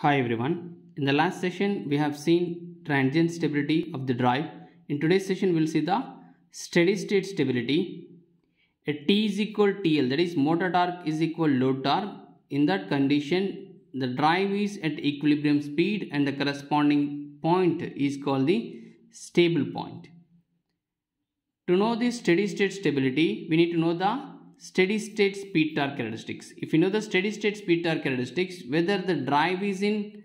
Hi everyone. In the last session we have seen transient stability of the drive. In today's session we'll see the steady state stability. At T is equal TL, that is motor torque is equal load torque. In that condition the drive is at equilibrium speed and the corresponding point is called the stable point. To know the steady state stability we need to know the steady state speed torque characteristics. If you know the steady state speed torque characteristics, whether the drive is in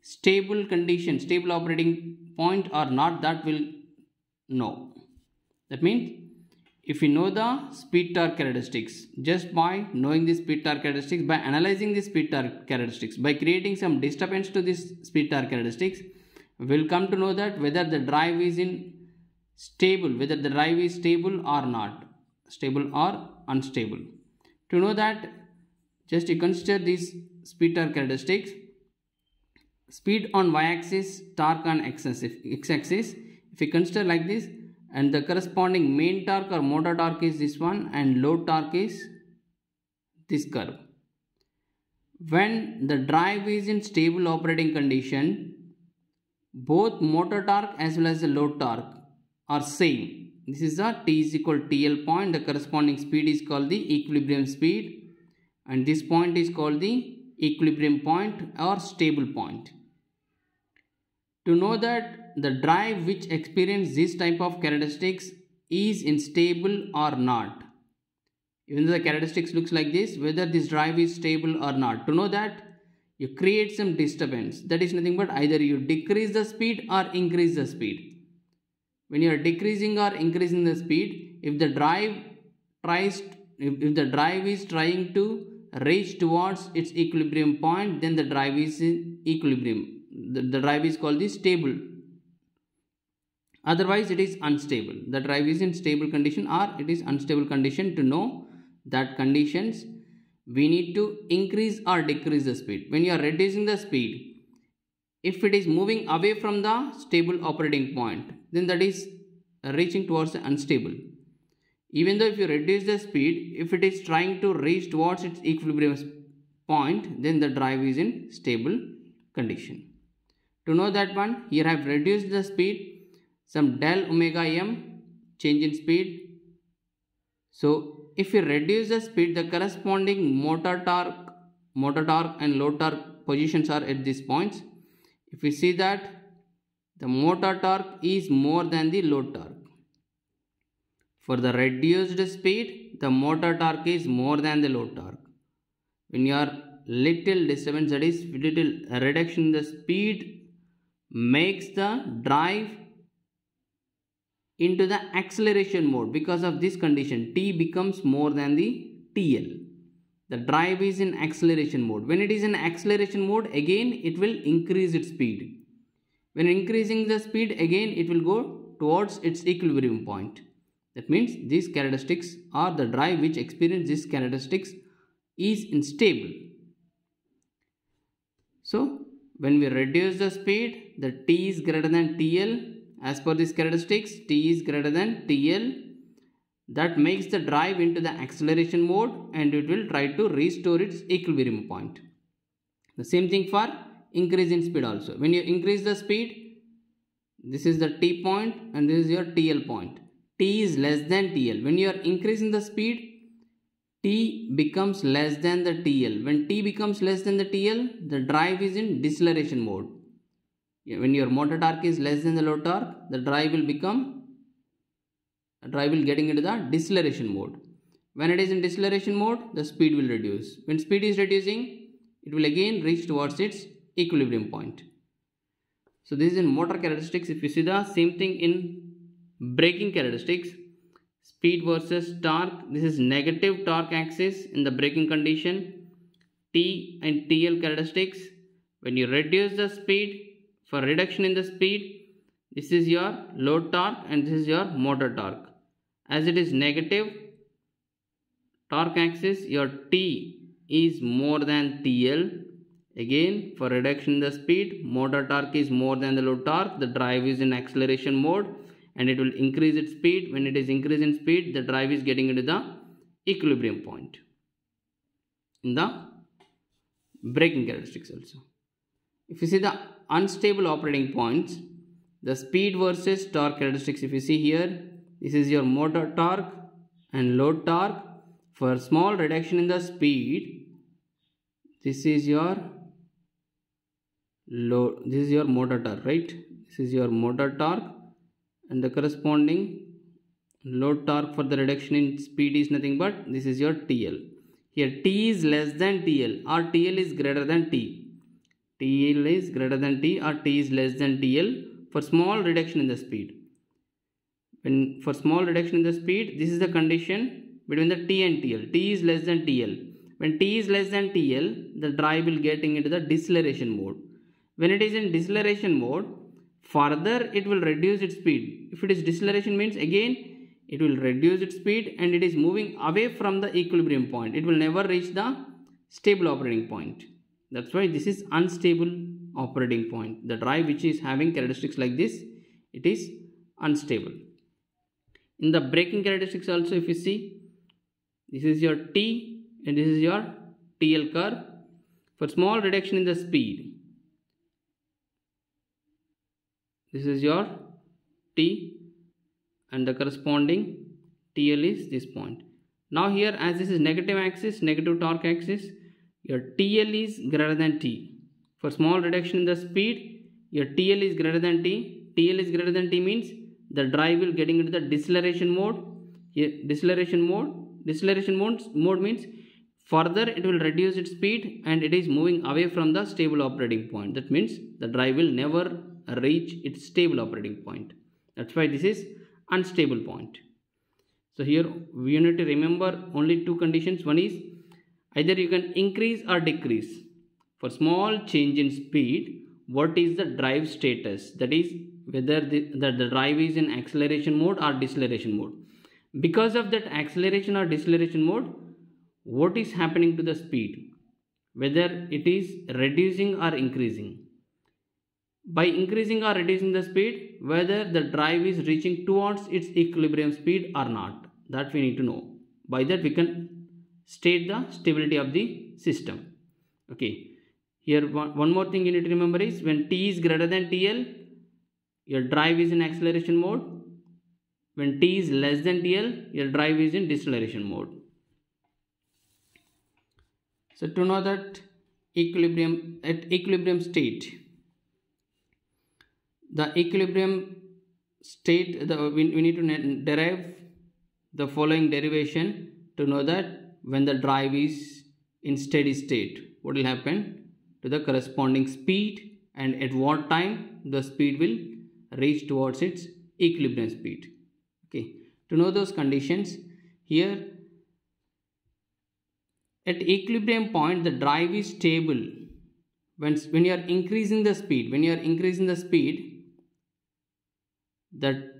stable condition, stable operating point or not, that will know. That means if you know the speed torque characteristics, just by knowing the speed torque characteristics, by analyzing the speed torque characteristics, by creating some disturbance to this speed torque characteristics, we will come to know that whether the drive is in stable, whether the drive is stable or not, stable or unstable. To know that, just you consider these speed torque characteristics. Speed on y-axis, torque on x-axis. If you consider like this, and the corresponding main torque or motor torque is this one and load torque is this curve. When the drive is in stable operating condition, both motor torque as well as the load torque are same. This is a T is equal TL point. The corresponding speed is called the equilibrium speed, and this point is called the equilibrium point or stable point. To know that the drive which experiences this type of characteristics is unstable or not, even though the characteristics looks like this, whether this drive is stable or not, to know that you create some disturbance. That is nothing but either you decrease the speed or increase the speed. When you are decreasing or increasing the speed, if the drive is trying to reach towards its equilibrium point, then the drive is in equilibrium. The drive is called the stable. Otherwise it is unstable. The drive is in stable condition or it is unstable condition. To know that conditions, we need to increase or decrease the speed. When you are reducing the speed, if it is moving away from the stable operating point, then that is reaching towards the unstable. Even though if you reduce the speed, if it is trying to reach towards its equilibrium point, then the drive is in stable condition. To know that one, here I have reduced the speed, some del omega m change in speed. So if you reduce the speed, the corresponding motor torque and load torque positions are at these points. If we see that the motor torque is more than the load torque. For the reduced speed, the motor torque is more than the load torque. When you are little disturbance, that is little reduction in the speed, makes the drive into the acceleration mode. Because of this condition, T becomes more than the TL. The drive is in acceleration mode. When it is in acceleration mode, again it will increase its speed. When increasing the speed, again it will go towards its equilibrium point. That means these characteristics are the drive which experience these characteristics is unstable. So when we reduce the speed, the T is greater than TL. As per these characteristics, T is greater than TL. That makes the drive into the acceleration mode and it will try to restore its equilibrium point. The same thing for increase in speed also. When you increase the speed, this is the T point and this is your TL point. T is less than TL. When you are increasing the speed, T becomes less than the TL. When T becomes less than the TL, the drive is in deceleration mode. When your motor torque is less than the load torque, the drive will getting into the deceleration mode. When it is in deceleration mode, the speed will reduce. When speed is reducing, it will again reach towards its equilibrium point. So this is in motor characteristics. If you see the same thing in braking characteristics, speed versus torque, this is negative torque axis in the braking condition. T and TL characteristics, when you reduce the speed, for reduction in the speed, this is your load torque and this is your motor torque. As it is negative torque axis, your T is more than TL. Again, for reduction in the speed, motor torque is more than the load torque. The drive is in acceleration mode and it will increase its speed. When it is increasing speed, the drive is getting into the equilibrium point in the braking characteristics also. if you see the unstable operating points, the speed versus torque characteristics, if you see here, this is your motor torque and load torque. For small reduction in the speed, this is your load, this is your motor torque, right? This is your motor torque, and the corresponding load torque for the reduction in speed is nothing but this is your TL. Here T is less than TL or TL is greater than T. TL is greater than T or T is less than TL for small reduction in the speed. When for small reduction in the speed, this is the condition between the T and TL. T is less than TL. When T is less than TL, the drive will getting into the deceleration mode. When it is in deceleration mode, further it will reduce its speed. If it is deceleration means again it will reduce its speed and it is moving away from the equilibrium point. It will never reach the stable operating point. That's why this is unstable operating point. The drive which is having characteristics like this, it is unstable. In the braking characteristics also, if you see, this is your T and this is your TL curve. For small reduction in the speed, this is your T and the corresponding TL is this point. Now here, as this is negative axis, negative torque axis, your TL is greater than T. For small reduction in the speed, your TL is greater than T. TL is greater than T means the drive will getting into the deceleration mode. Here, deceleration mode means further it will reduce its speed and it is moving away from the stable operating point. That means the drive will never reach its stable operating point. That's why this is unstable point. So here we need to remember only two conditions. One is either you can increase or decrease. For small change in speed, what is the drive status? That is whether the drive is in acceleration mode or deceleration mode. Because of that acceleration or deceleration mode, what is happening to the speed? Whether it is reducing or increasing. By increasing or reducing the speed, whether the drive is reaching towards its equilibrium speed or not. That we need to know. By that we can state the stability of the system. Okay. Here one more thing you need to remember is when T is greater than TL, your drive is in acceleration mode. When T is less than TL, your drive is in deceleration mode. So to know that equilibrium, at equilibrium state, the equilibrium state, we need to derive the following derivation to know that when the drive is in steady state, what will happen to the corresponding speed and at what time the speed will reach towards its equilibrium speed. Okay, to know those conditions, here at equilibrium point the drive is stable when you are increasing the speed. When you are increasing the speed, the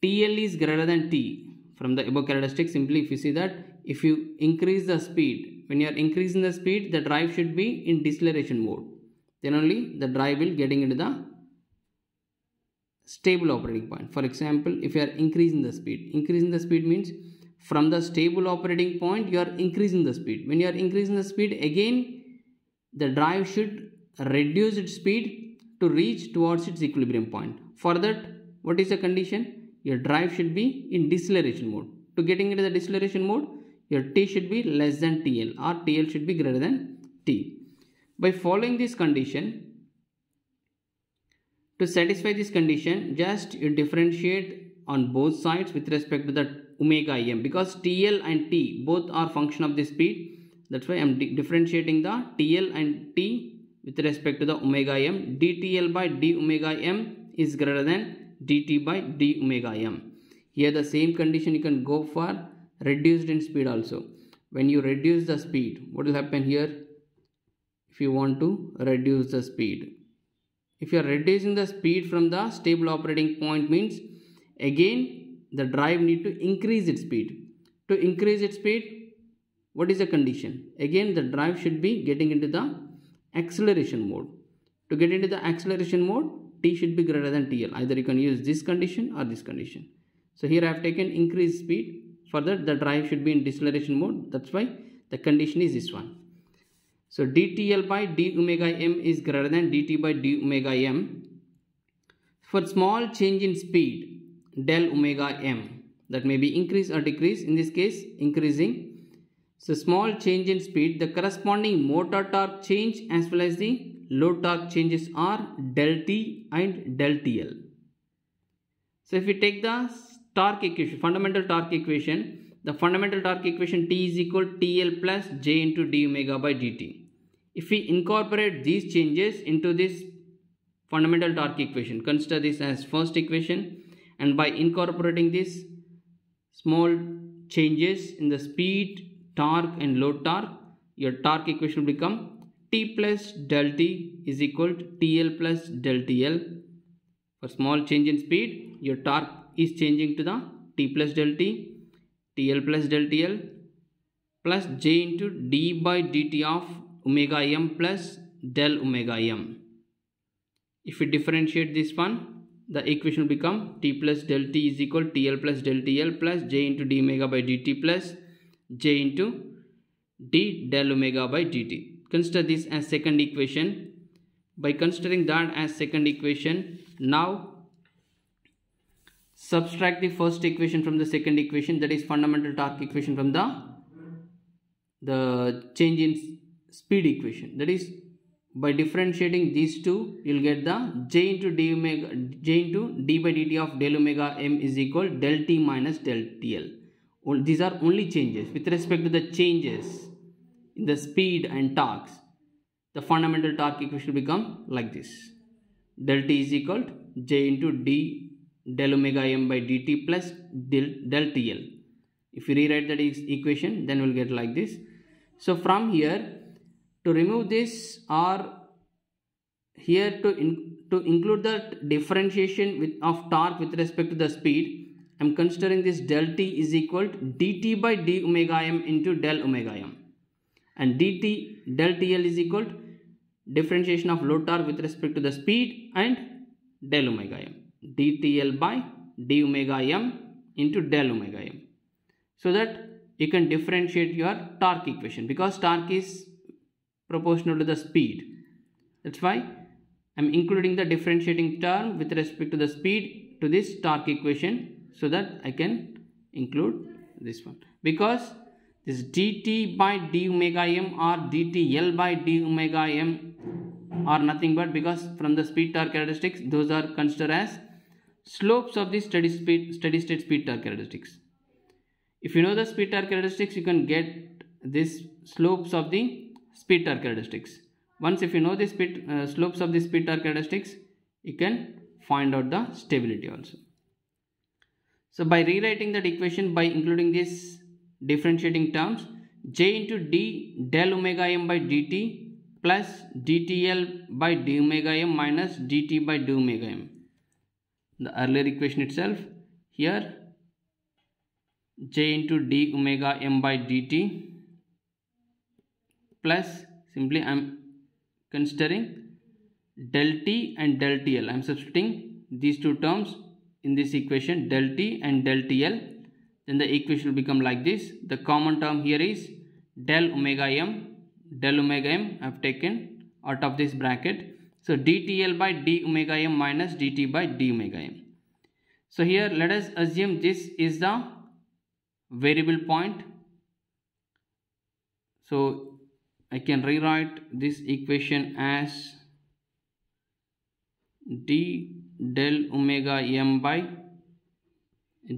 TL is greater than T. From the above characteristics, simply if you see that if you increase the speed, when you are increasing the speed, the drive should be in deceleration mode. Then only the drive will getting into the stable operating point. For example, if you are increasing the speed means from the stable operating point you are increasing the speed. When you are increasing the speed, again the drive should reduce its speed to reach towards its equilibrium point. For that, what is the condition? Your drive should be in deceleration mode. To getting into the deceleration mode, your T should be less than TL or TL should be greater than T. By following this condition, to satisfy this condition, just you differentiate on both sides with respect to the omega m, because TL and T both are function of the speed. That's why I am differentiating the TL and T with respect to the omega m. dTL by d omega m is greater than dt by d omega m. Here the same condition you can go for reduced in speed also. When you reduce the speed, what will happen here? If you want to reduce the speed, if you are reducing the speed from the stable operating point means again the drive need to increase its speed. To increase its speed, what is the condition? Again the drive should be getting into the acceleration mode. To get into the acceleration mode, T should be greater than TL. Either you can use this condition or this condition. So here I have taken increased speed. For that the drive should be in deceleration mode. That's why the condition is this one. So dTL by d omega m is greater than dt by d omega m. For small change in speed, del omega m, that may be increase or decrease, in this case increasing. So small change in speed, the corresponding motor torque change as well as the load torque changes are del T and del TL. So if we take the torque equation, fundamental torque equation, the fundamental torque equation T is equal to TL plus J into d omega by dt. If we incorporate these changes into this fundamental torque equation, consider this as first equation, and by incorporating this small changes in the speed, torque and load torque, your torque equation will become T plus del T is equal to TL plus del TL. For small change in speed, your torque is changing to the T plus del T, TL plus del TL plus J into d by dt of omega m plus del omega m. If we differentiate this one, the equation will become T plus del T is equal to TL plus del TL plus J into d omega by dt plus J into d del omega by dt. Consider this as second equation. By considering that as second equation, now subtract the first equation from the second equation, that is fundamental torque equation, from the change in speed equation. That is, by differentiating these two, you will get the J into d by dt of del omega m is equal to del T minus del TL. These are only changes with respect to the changes in the speed and torques. The fundamental torque equation will become like this: del T is equal to J into d del omega m by dt plus del TL. If you rewrite that equation, then we'll get like this. So from here, to remove this, or here to include the differentiation of torque with respect to the speed, I am considering this del T is equal to dt by d omega m into del omega m, and dt del TL is equal to differentiation of load torque with respect to the speed and del omega m, dTL by d omega m into del omega m, so that you can differentiate your torque equation, because torque is proportional to the speed. That's why I am including the differentiating term with respect to the speed to this torque equation, so that I can include this one, because this dt by d omega m or dTL by d omega m are nothing but, because from the speed torque characteristics, those are considered as slopes of the steady state speed torque characteristics. If you know the speed torque characteristics, you can get this slopes of the speed torque characteristics. Once if you know the slopes of the speed torque characteristics, you can find out the stability also. So by rewriting that equation, by including this differentiating terms, J into d del omega m by dt plus dTL by d omega m minus dt by d omega m. The earlier equation itself, here J into d omega m by dt plus, simply I am considering del T and del TL. I am substituting these two terms in this equation, del T and del TL. Then the equation will become like this. The common term here is del omega m. Del omega m I have taken out of this bracket. So dTL by d omega m minus dt by d omega m. So here let us assume this is the variable point. So I can rewrite this equation as d del omega m by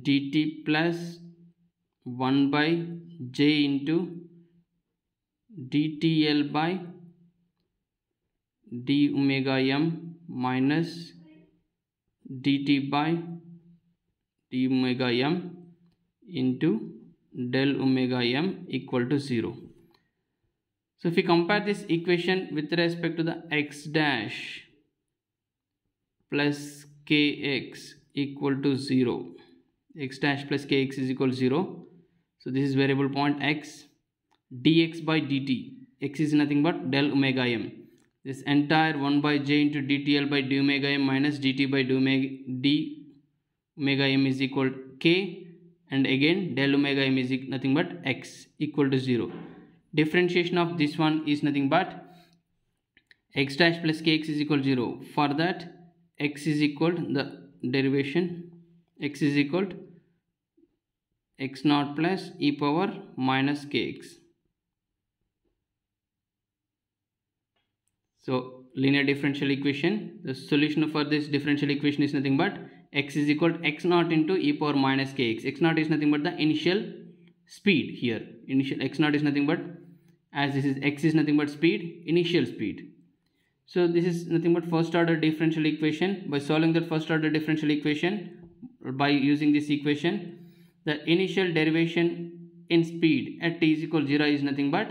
dt plus 1 by j into dTL by d omega m minus dt by d omega m into del omega m equal to 0. So if we compare this equation with respect to the x dash plus kx equal to 0, x dash plus kx is equal to 0. So this is variable point x, dx by dt, x is nothing but del omega m. This entire 1 by j into dTL by d omega m minus dt by d omega m is equal to k, and again del omega m is nothing but x equal to 0. differentiation of this one is nothing but x dash plus kx is equal to 0. For that, x is equal to the derivation, x is equal to x naught plus e power minus kx. So linear differential equation, the solution for this differential equation is nothing but x is equal to x naught into e power minus kx. X naught is nothing but the initial speed here. Initial x naught is nothing but, as this is x is nothing but speed, initial speed. So this is nothing but first order differential equation. By solving that first order differential equation, by using this equation, the initial derivation in speed at t is equal to 0 is nothing but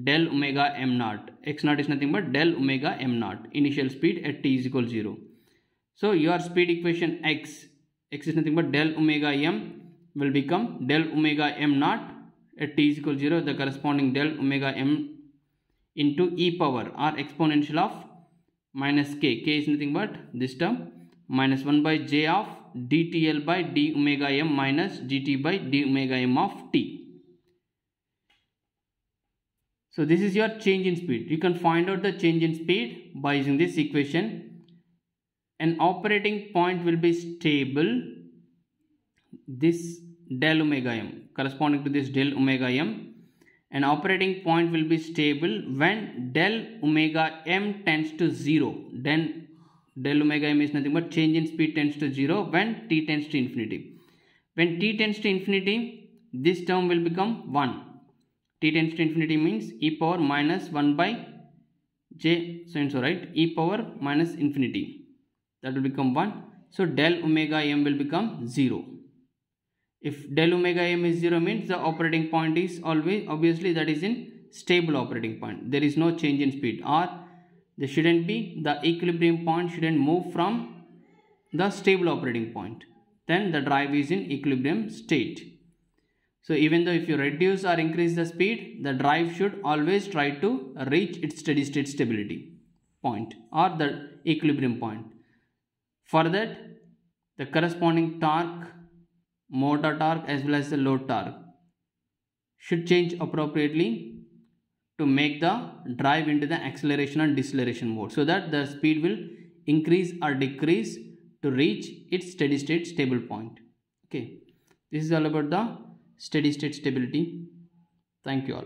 del omega m naught. X naught is nothing but del omega m naught, initial speed at t is equal to 0. So your speed equation x is nothing but del omega m will become del omega m naught at t is equal to 0, the corresponding del omega m into e power or exponential of minus k. K is nothing but this term minus 1 by j of dtl by d omega m minus dt by d omega m of t. So this is your change in speed. You can find out the change in speed by using this equation. An operating point will be stable, this del omega m, corresponding to this del omega m. An operating point will be stable when del omega m tends to 0. Then del omega m is nothing but change in speed tends to 0 when t tends to infinity. When t tends to infinity, this term will become 1. T tends to infinity means e power minus 1 by j, so right, e power minus infinity, that will become 1. So del omega m will become 0. If del omega m is 0 means the operating point is always, obviously that is in stable operating point. There is no change in speed, or there shouldn't be, the equilibrium point shouldn't move from the stable operating point. Then the drive is in equilibrium state. So even though if you reduce or increase the speed, the drive should always try to reach its steady state stability point or the equilibrium point. For that, the corresponding torque, motor torque as well as the load torque should change appropriately to make the drive into the acceleration and deceleration mode, so that the speed will increase or decrease to reach its steady state stable point. Okay, this is all about the steady state stability. Thank you all.